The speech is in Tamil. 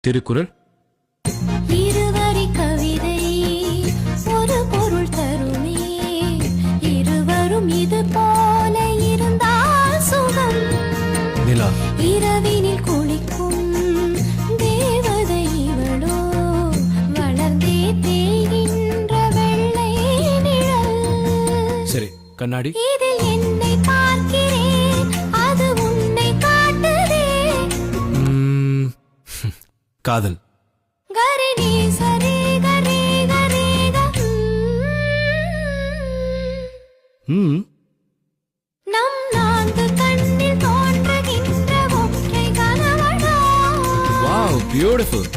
திருக்குறள். இருவரி கவிதை ஒரு பொருள் தருமே, இருவரும் இது போல இருந்தால் சுகம். நிலா. இரவினில் குளிக்கும் தேவதை இவளோ, வளர்ந்தே தேய்கின்ற வெள்ளை நிழல். சரி, கண்ணாடி. இதில் என்னை பார்க்கிறேன், அது உன்னை காட்டுதே. காதல். கரினி சரி கரி கரி நம் நான்கு கண்ணில் தோன்றுகின்ற ஒற்றை கனவடா. Wow, beautiful.